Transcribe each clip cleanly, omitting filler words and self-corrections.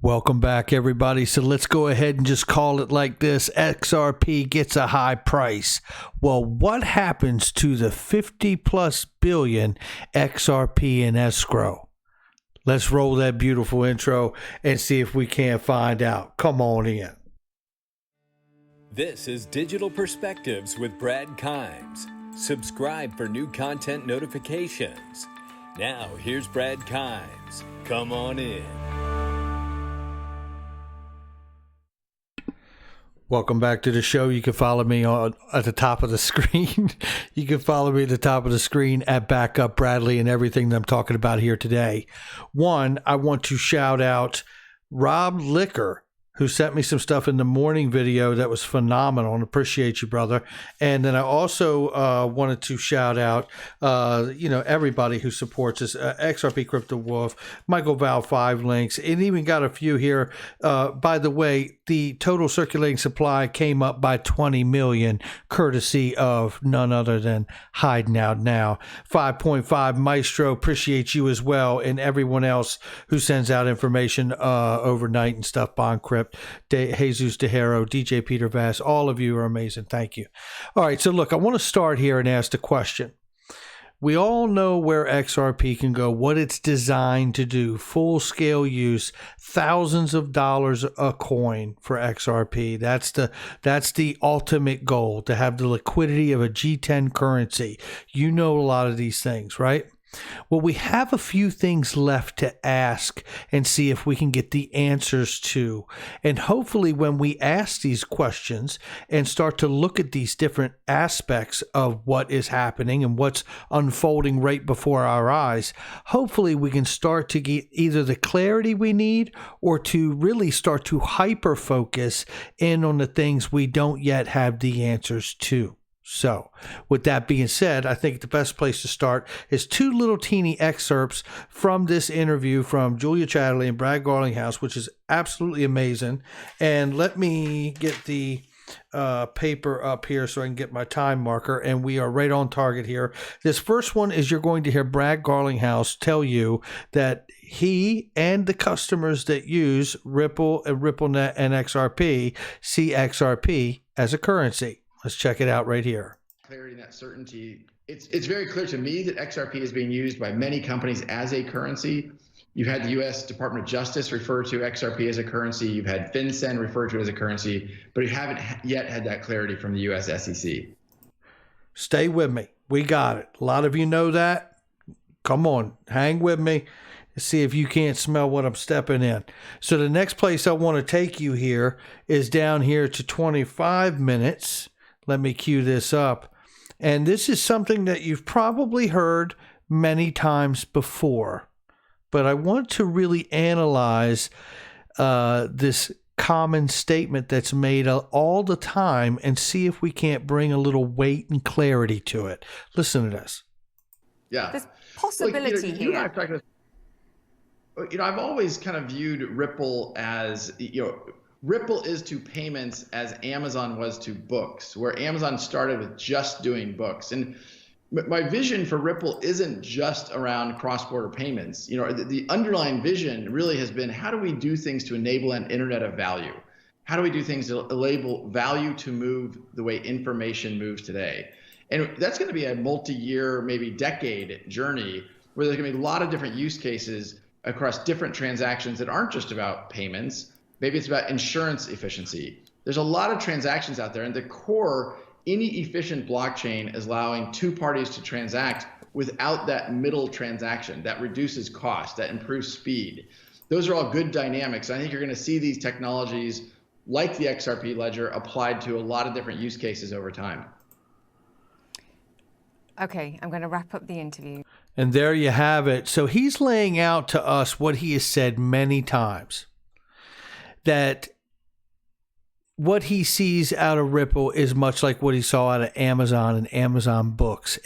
Welcome back, everybody. So let's go ahead and just call it like this. XRP gets a high price. Well, what happens to the 50 plus billion XRP in escrow? Let's roll that beautiful intro and see if we can't find out. Come on in. This is Digital Perspectives with Brad Kimes. Subscribe for new content notifications. Now, here's Brad Kimes. Come on in. Welcome back to the show. You can follow me at the top of the screen. You can follow me at the top of the screen at Backup Bradley and everything that I'm talking about here today. One, I want to shout out Rob Licker, who sent me some stuff in the morning video that was phenomenal, and appreciate you, brother. And then I also wanted to shout out, everybody who supports us, XRP Crypto Wolf, Michael Val 5 links, and even got a few here. By the way, the total circulating supply came up by 20 million, courtesy of none other than Hiding Out Now. 5.5 Maestro, appreciate you as well, and everyone else who sends out information overnight and stuff, Bond Crypt. Jesus DeHaro, DJ Peter Vass, all of you are amazing. Thank you. All right, so look, I want to start here and ask the question. We all know where XRP can go, what it's designed to do, full-scale use, thousands of dollars a coin for XRP. That's the ultimate goal, to have the liquidity of a G10 currency. You know a lot of these things, right? Well, we have a few things left to ask and see if we can get the answers to. And hopefully when we ask these questions and start to look at these different aspects of what is happening and what's unfolding right before our eyes, hopefully we can start to get either the clarity we need or to really start to hyper-focus in on the things we don't yet have the answers to. So, with that being said, I think the best place to start is two little teeny excerpts from this interview from Julia Chatterley and Brad Garlinghouse, which is absolutely amazing. And let me get the paper up here so I can get my time marker, and we are right on target here. This first one is you're going to hear Brad Garlinghouse tell you that he and the customers that use Ripple and RippleNet and XRP see XRP as a currency. Let's check it out right here. Clarity and that certainty. It's very clear to me that XRP is being used by many companies as a currency. You've had the U.S. Department of Justice refer to XRP as a currency. You've had FinCEN refer to it as a currency, but you haven't yet had that clarity from the U.S. SEC. Stay with me. We got it. A lot of you know that. Come on, hang with me. See if you can't smell what I'm stepping in. So the next place I want to take you here is down here to 25 minutes. Let me cue this up. And this is something that you've probably heard many times before, but I want to really analyze this common statement that's made all the time and see if we can't bring a little weight and clarity to it. Listen to this. Yeah. There's possibility here. I've always kind of viewed Ripple as, Ripple is to payments as Amazon was to books, where Amazon started with just doing books. And my vision for Ripple isn't just around cross-border payments. The underlying vision really has been, how do we do things to enable an internet of value? How do we do things to enable value to move the way information moves today? And that's going to be a multi-year, maybe decade journey where there's going to be a lot of different use cases across different transactions that aren't just about payments. Maybe it's about insurance efficiency. There's a lot of transactions out there, and the core, any efficient blockchain is allowing two parties to transact without that middle transaction. That reduces cost, that improves speed. Those are all good dynamics. I think you're going to see these technologies like the XRP ledger applied to a lot of different use cases over time. Okay, I'm going to wrap up the interview. And there you have it. So he's laying out to us what he has said many times, that what he sees out of Ripple is much like what he saw out of Amazon and Amazon Books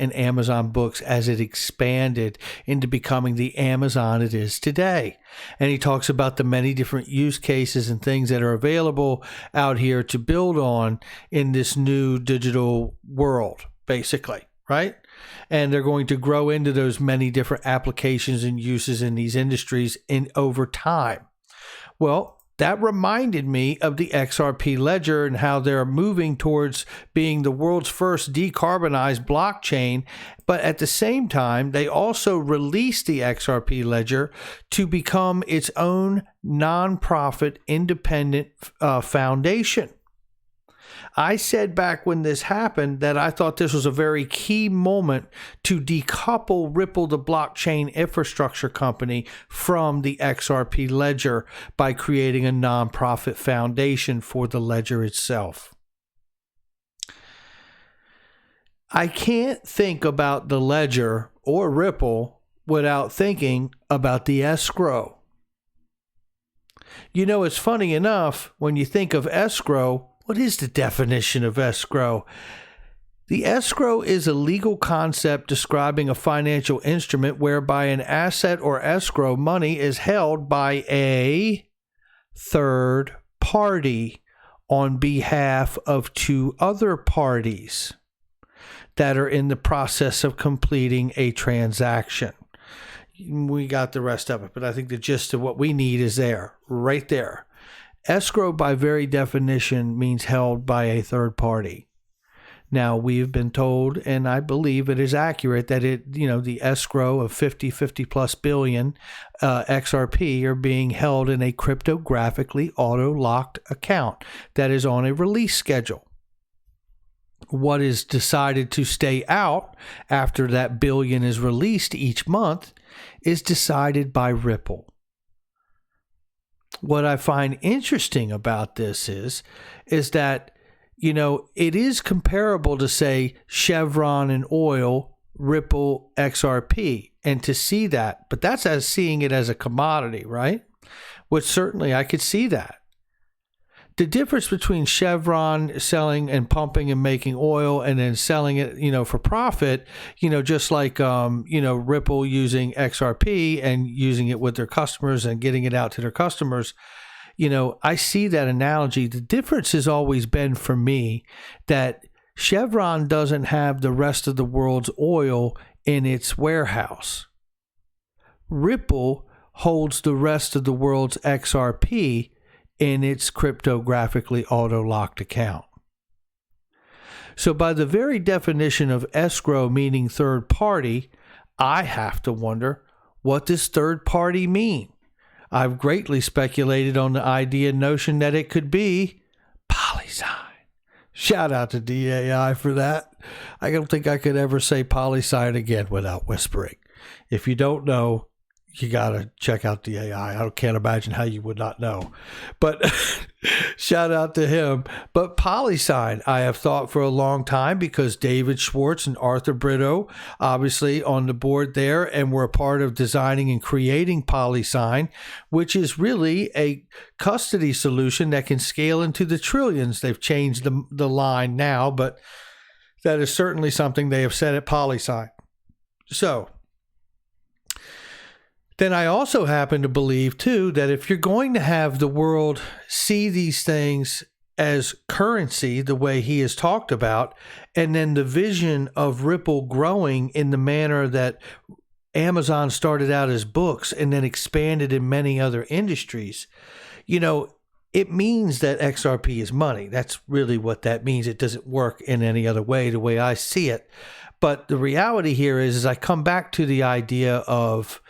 as it expanded into becoming the Amazon it is today. And he talks about the many different use cases and things that are available out here to build on in this new digital world, basically, right? And they're going to grow into those many different applications and uses in these industries over time. Well, that reminded me of the XRP ledger and how they're moving towards being the world's first decarbonized blockchain. But at the same time, they also released the XRP ledger to become its own nonprofit independent foundation. I said back when this happened that I thought this was a very key moment to decouple Ripple, the blockchain infrastructure company, from the XRP ledger by creating a nonprofit foundation for the ledger itself. I can't think about the ledger or Ripple without thinking about the escrow. You know, it's funny enough, when you think of escrow, what is the definition of escrow? The escrow is a legal concept describing a financial instrument whereby an asset or escrow money is held by a third party on behalf of two other parties that are in the process of completing a transaction. We got the rest of it, but I think the gist of what we need is there, right there. Escrow, by very definition, means held by a third party. Now, we've been told, and I believe it is accurate, that the escrow of 50 plus billion XRP are being held in a cryptographically auto-locked account that is on a release schedule. What is decided to stay out after that billion is released each month is decided by Ripple. What I find interesting about this is that, it is comparable to, say, Chevron and oil, Ripple, XRP, and to see that, but that's as seeing it as a commodity, right? Which certainly I could see that. The difference between Chevron selling and pumping and making oil and then selling it, for profit, just like, Ripple using XRP and using it with their customers and getting it out to their customers, I see that analogy. The difference has always been for me that Chevron doesn't have the rest of the world's oil in its warehouse. Ripple holds the rest of the world's XRP in its cryptographically auto-locked account. So by the very definition of escrow meaning third party, I have to wonder, what does third party mean? I've greatly speculated on the idea and notion that it could be PolySign. Shout out to DAI for that. I don't think I could ever say PolySign again without whispering. If you don't know, you got to check out DAI. I can't imagine how you would not know. But shout out to him. But PolySign, I have thought for a long time, because David Schwartz and Arthur Brito, obviously on the board there, and were a part of designing and creating PolySign, which is really a custody solution that can scale into the trillions. They've changed the line now, but that is certainly something they have said at PolySign. So then I also happen to believe, too, that if you're going to have the world see these things as currency, the way he has talked about, and then the vision of Ripple growing in the manner that Amazon started out as books and then expanded in many other industries, it means that XRP is money. That's really what that means. It doesn't work in any other way, the way I see it. But the reality here is I come back to the idea of,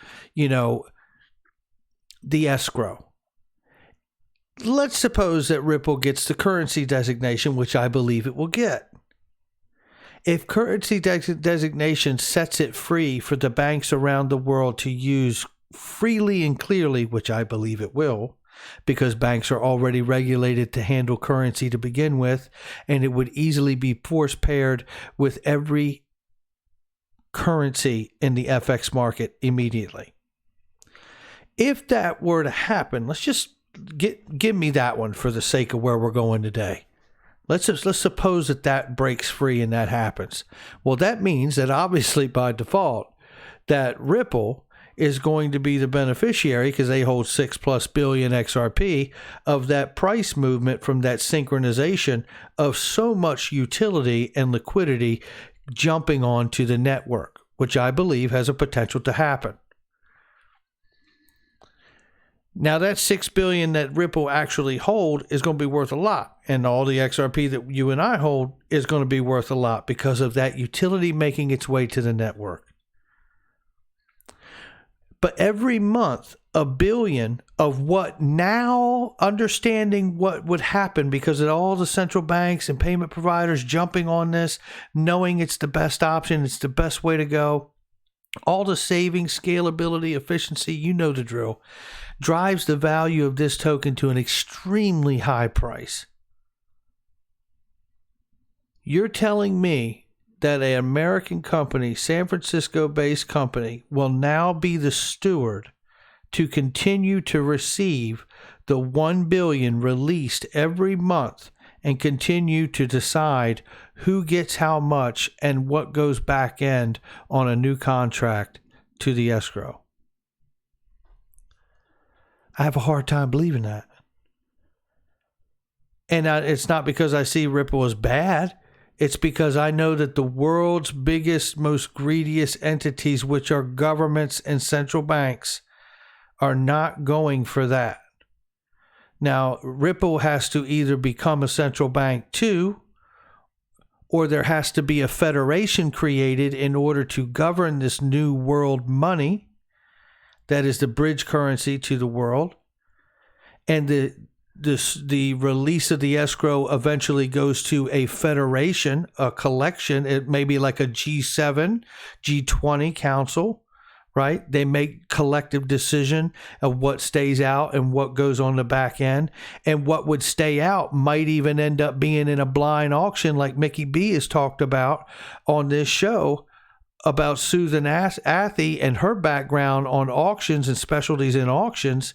the escrow. Let's suppose that Ripple gets the currency designation, which I believe it will get. If currency designation sets it free for the banks around the world to use freely and clearly, which I believe it will, because banks are already regulated to handle currency to begin with, and it would easily be force paired with every currency in the FX market immediately. If that were to happen, let's just give me that one for the sake of where we're going today. Let's suppose that breaks free and that happens. Well, that means that obviously by default that Ripple is going to be the beneficiary, because they hold 6+ billion XRP, of that price movement from that synchronization of so much utility and liquidity jumping onto the network, which I believe has a potential to happen. Now that $6 billion that Ripple actually hold is going to be worth a lot, and all the XRP that you and I hold is going to be worth a lot because of that utility making its way to the network. But every month, $1 billion of what now, understanding what would happen because of all the central banks and payment providers jumping on this, knowing it's the best option, it's the best way to go, all the savings, scalability, efficiency, you know the drill, drives the value of this token to an extremely high price. You're telling me that an American company, San Francisco-based company, will now be the steward to continue to receive the $1 billion released every month and continue to decide who gets how much and what goes back end on a new contract to the escrow. I have a hard time believing that. And it's not because I see Ripple as bad. It's because I know that the world's biggest, most greediest entities, which are governments and central banks, are not going for that. Now, Ripple has to either become a central bank too, or there has to be a federation created in order to govern this new world money that is the bridge currency to the world. And the release of the escrow eventually goes to a federation, a collection. It may be like a G7, G20 council, right? They make collective decision of what stays out and what goes on the back end. And what would stay out might even end up being in a blind auction like Mickey B has talked about on this show about Susan Athey and her background on auctions and specialties in auctions.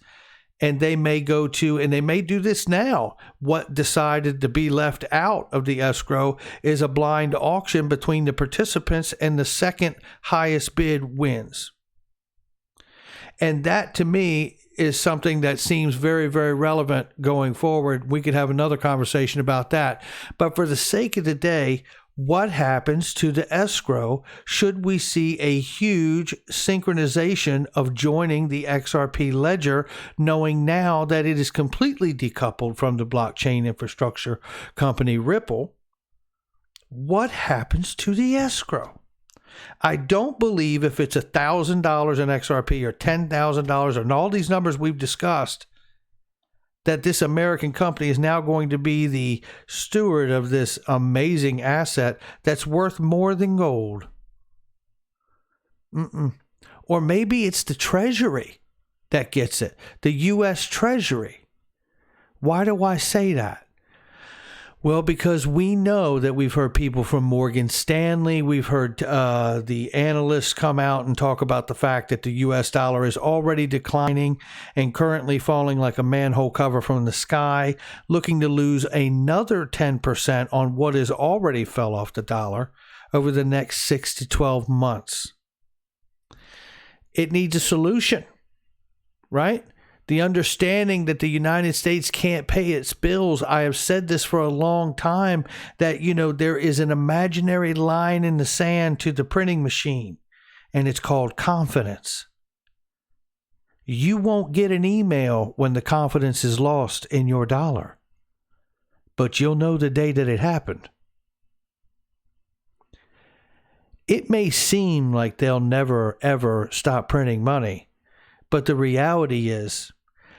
And they may go to, and they may do this now, what decided to be left out of the escrow is a blind auction between the participants, and the second highest bid wins. And that, to me, is something that seems very, very relevant going forward. We could have another conversation about that. But for the sake of the day, what happens to the escrow should we see a huge synchronization of joining the XRP ledger, knowing now that it is completely decoupled from the blockchain infrastructure company Ripple? What happens to the escrow? I don't believe if it's $1,000 in XRP or $10,000 and all these numbers we've discussed, that this American company is now going to be the steward of this amazing asset that's worth more than gold. Or maybe it's the Treasury that gets it, the U.S. Treasury. Why do I say that? Well, because we know that we've heard people from Morgan Stanley, we've heard the analysts come out and talk about the fact that the U.S. dollar is already declining and currently falling like a manhole cover from the sky, looking to lose another 10% on what is already fell off the dollar over the next 6 to 12 months. It needs a solution, right? The understanding that the United States can't pay its bills. I have said this for a long time, that, there is an imaginary line in the sand to the printing machine, and it's called confidence. You won't get an email when the confidence is lost in your dollar, but you'll know the day that it happened. It may seem like they'll never, ever stop printing money, but the reality is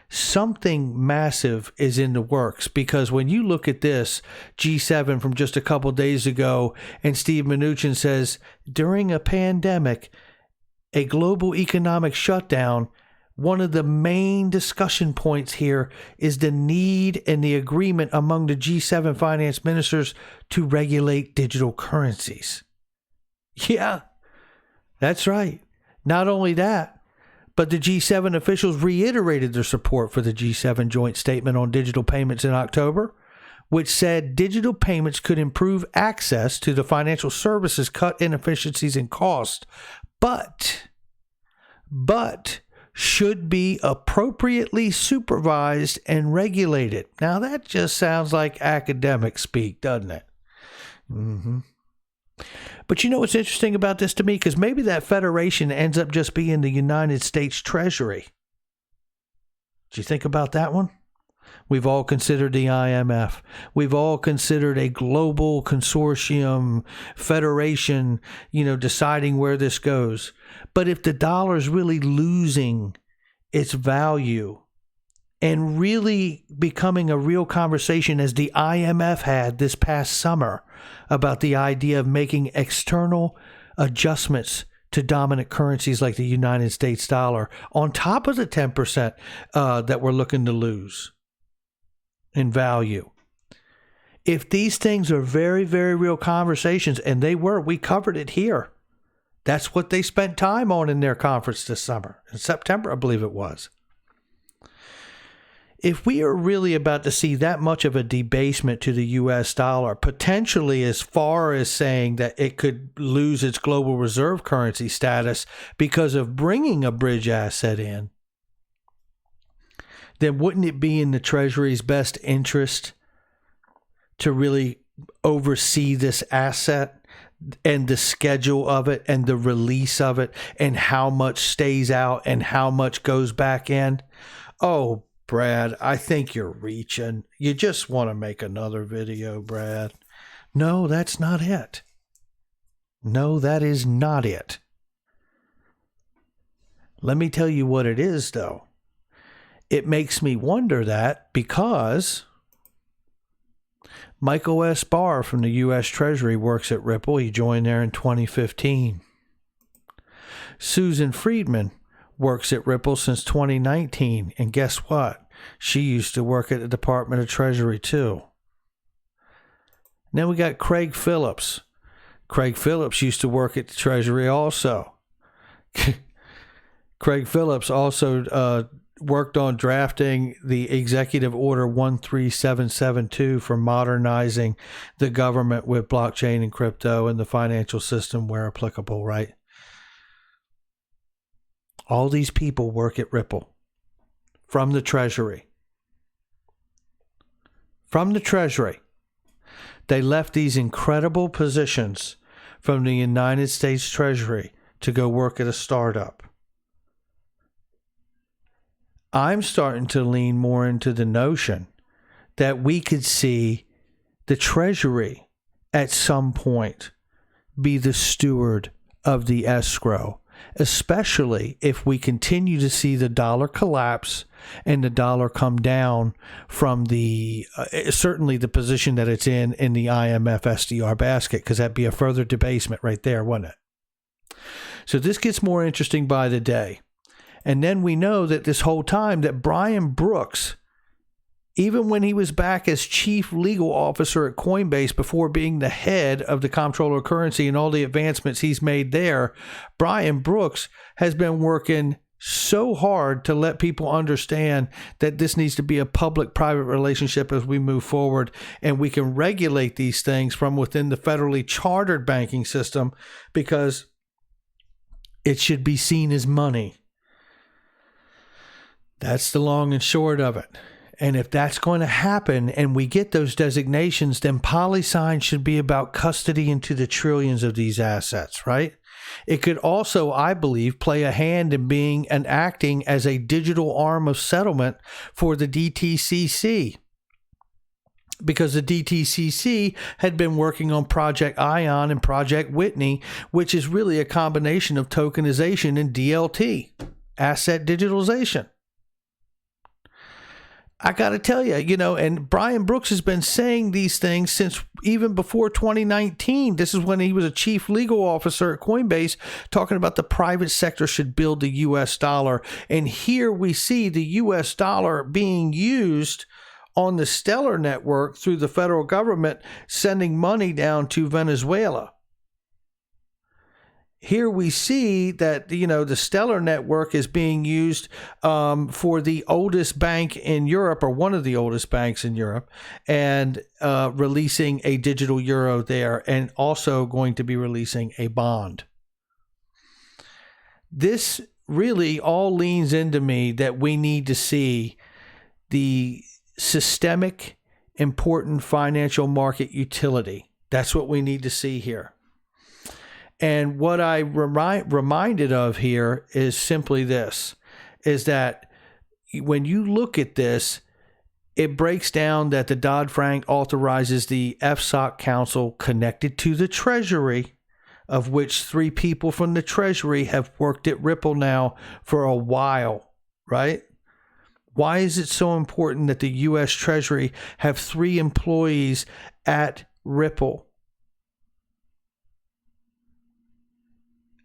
something massive is in the works, because when you look at this G7 from just a couple days ago, and Steve Mnuchin says, during a pandemic, a global economic shutdown, one of the main discussion points here is the need and the agreement among the G7 finance ministers to regulate digital currencies. Yeah, that's right. Not only that, but the G7 officials reiterated their support for the G7 joint statement on digital payments in October, which said digital payments could improve access to the financial services, cut inefficiencies and costs, but should be appropriately supervised and regulated. Now, that just sounds like academic speak, doesn't it? But you know what's interesting about this to me? Because maybe that federation ends up just being the United States Treasury. Did you think about that one? We've all considered the IMF. We've all considered a global consortium, federation, deciding where this goes. But if the dollar is really losing its value and really becoming a real conversation, as the IMF had this past summer, about the idea of making external adjustments to dominant currencies like the United States dollar on top of the 10% that we're looking to lose in value. If these things are very, very real conversations, and they were, we covered it here. That's what they spent time on in their conference this summer, in September, I believe it was. If we are really about to see that much of a debasement to the U.S. dollar, potentially as far as saying that it could lose its global reserve currency status because of bringing a bridge asset in, then wouldn't it be in the Treasury's best interest to really oversee this asset and the schedule of it and the release of it and how much stays out and how much goes back in? Oh, Brad, I think you're reaching. You just want to make another video, Brad. No, that's not it. No, that is not it. Let me tell you what it is, though. It makes me wonder that because Michael S. Barr from the U.S. Treasury works at Ripple. He joined there in 2015. Susan Friedman works at Ripple since 2019. And guess what? She used to work at the Department of Treasury too. Then we got Craig Phillips. Craig Phillips used to work at the Treasury also. Craig Phillips also worked on drafting the Executive Order 13772 for modernizing the government with blockchain and crypto and the financial system where applicable, right? All these people work at Ripple from the Treasury. From the Treasury. They left these incredible positions from the United States Treasury to go work at a startup. I'm starting to lean more into the notion that we could see the Treasury at some point be the steward of the escrow, especially if we continue to see the dollar collapse and the dollar come down from the certainly the position that it's in the IMF SDR basket, because that'd be a further debasement right there, wouldn't it? So this gets more interesting by the day. And then we know that this whole time that Brian Brooks, even when he was back as chief legal officer at Coinbase before being the head of the comptroller of currency and all the advancements he's made there, Brian Brooks has been working so hard to let people understand that this needs to be a public-private relationship as we move forward, and we can regulate these things from within the federally chartered banking system because it should be seen as money. That's the long and short of it. And if that's going to happen and we get those designations, then PolySign should be about custody into the trillions of these assets, right? It could also, I believe, play a hand in being and acting as a digital arm of settlement for the DTCC. Because the DTCC had been working on Project Ion and Project Whitney, which is really a combination of tokenization and DLT, asset digitalization. I got to tell you, and Brian Brooks has been saying these things since even before 2019. This is when he was a chief legal officer at Coinbase, talking about the private sector should build the U.S. dollar. And here we see the U.S. dollar being used on the Stellar network through the federal government, sending money down to Venezuela. Here we see that, the Stellar network is being used for the oldest bank in Europe, or one of the oldest banks in Europe, and releasing a digital euro there, and also going to be releasing a bond. This really all leans into me that we need to see the systemic, important financial market utility. That's what we need to see here. And what I reminded of here is simply this, is that, when you look at this, it breaks down that the Dodd-Frank authorizes the FSOC Council connected to the Treasury, of which 3 people from the Treasury have worked at Ripple now for a while, right? Why is it so important that the U.S. Treasury have 3 employees at Ripple?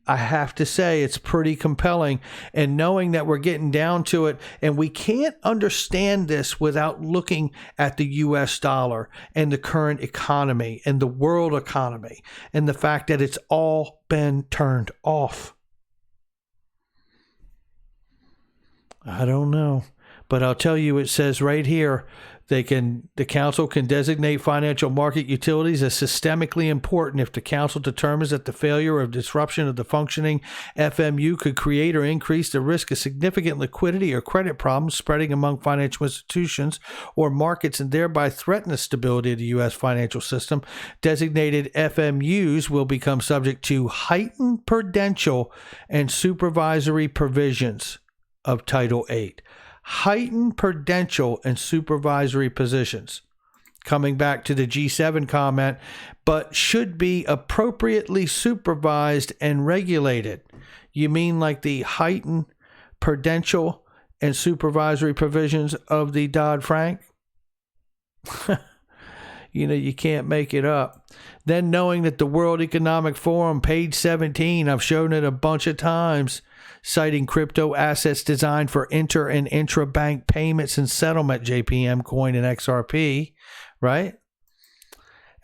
I have to say it's pretty compelling, and knowing that we're getting down to it, and we can't understand this without looking at the U.S. dollar and the current economy and the world economy and the fact that it's all been turned off. I don't know, but I'll tell you, it says right here, the council can designate financial market utilities as systemically important if the council determines that the failure or disruption of the functioning FMU could create or increase the risk of significant liquidity or credit problems spreading among financial institutions or markets and thereby threaten the stability of the U.S. financial system. Designated FMUs will become subject to heightened prudential and supervisory provisions of Title VIII. Heightened prudential and supervisory positions. Coming back to the G7 comment, but should be appropriately supervised and regulated. You mean like the heightened prudential and supervisory provisions of the Dodd-Frank? You can't make it up. Then knowing that the World Economic Forum, page 17, I've shown it a bunch of times, citing crypto assets designed for inter and intra-bank payments and settlement, JPM coin and XRP, right?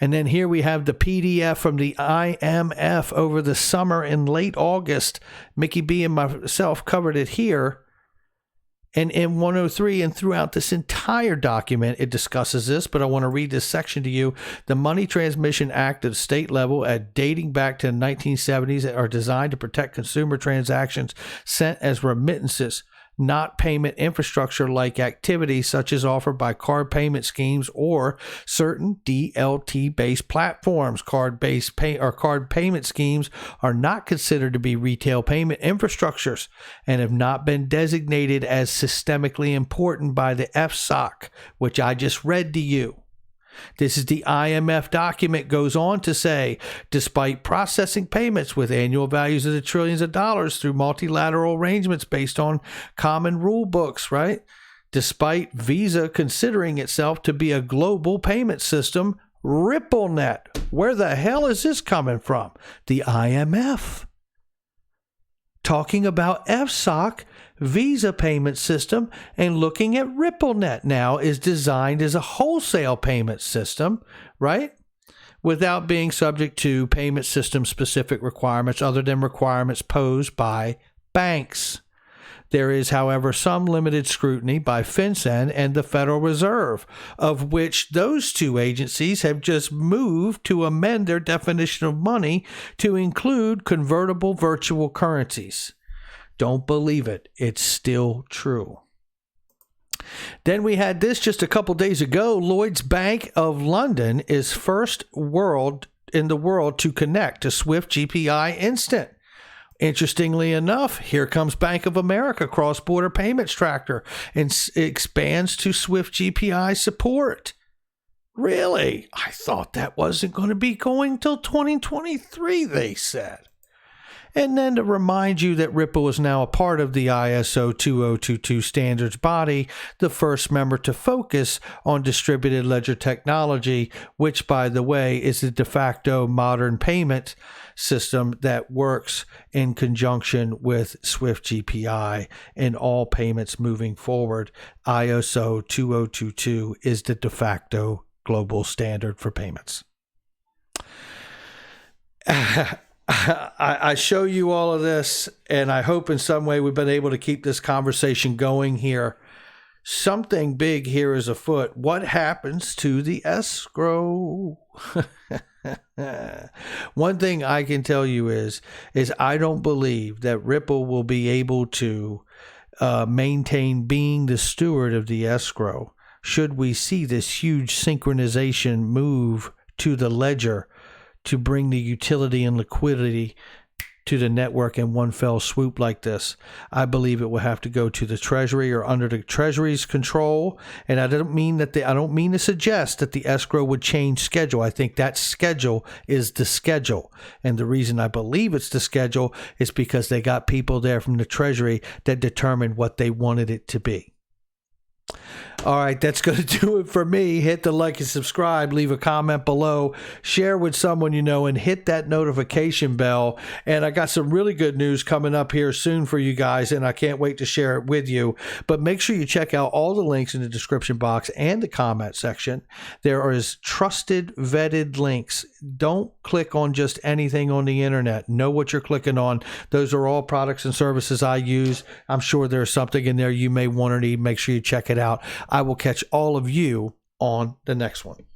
And then here we have the PDF from the IMF over the summer in late August. Mickey B and myself covered it here. And in 103 and throughout this entire document, it discusses this, but I want to read this section to you. The Money Transmission Act at the state level, dating back to the 1970s, are designed to protect consumer transactions sent as remittances, not payment infrastructure like activities such as offered by card payment schemes or certain DLT-based platforms. Card payment schemes are not considered to be retail payment infrastructures and have not been designated as systemically important by the FSOC, which I just read to you. This is the IMF document, goes on to say, despite processing payments with annual values of the trillions of dollars through multilateral arrangements based on common rule books, right? Despite Visa considering itself to be a global payment system, RippleNet, where the hell is this coming from? The IMF. Talking about FSOC, Visa payment system, and looking at RippleNet now is designed as a wholesale payment system, right? Without being subject to payment system specific requirements other than requirements posed by banks. There is, however, some limited scrutiny by FinCEN and the Federal Reserve, of which those 2 agencies have just moved to amend their definition of money to include convertible virtual currencies. Don't believe it. It's still true. Then we had this just a couple days ago. Lloyds Bank of London is first in the world to connect to Swift GPI Instant. Interestingly enough, here comes Bank of America cross-border payments tracker and expands to Swift GPI support. Really? I thought that wasn't going to be going till 2023, they said. And then to remind you that Ripple is now a part of the ISO 2022 standards body, the first member to focus on distributed ledger technology, which, by the way, is the de facto modern payment system that works in conjunction with Swift GPI in all payments moving forward. ISO 2022 is the de facto global standard for payments. I show you all of this, and I hope in some way we've been able to keep this conversation going here. Something big here is afoot. What happens to the escrow? One thing I can tell you is I don't believe that Ripple will be able to maintain being the steward of the escrow should we see this huge synchronization move to the ledger to bring the utility and liquidity to the network in one fell swoop like this. I believe it will have to go to the Treasury or under the Treasury's control. And I don't mean to suggest that the escrow would change schedule. I think that schedule is the schedule. And the reason I believe it's the schedule is because they got people there from the Treasury that determined what they wanted it to be. All right, that's going to do it for me. Hit the like and subscribe, leave a comment below, share with someone you know, and hit that notification bell. And I got some really good news coming up here soon for you guys, and I can't wait to share it with you. But make sure you check out all the links in the description box and the comment section. There is trusted, vetted links. Don't click on just anything on the internet. Know what you're clicking on. Those are all products and services I use. I'm sure there's something in there you may want or need. Make sure you check it out. I will catch all of you on the next one.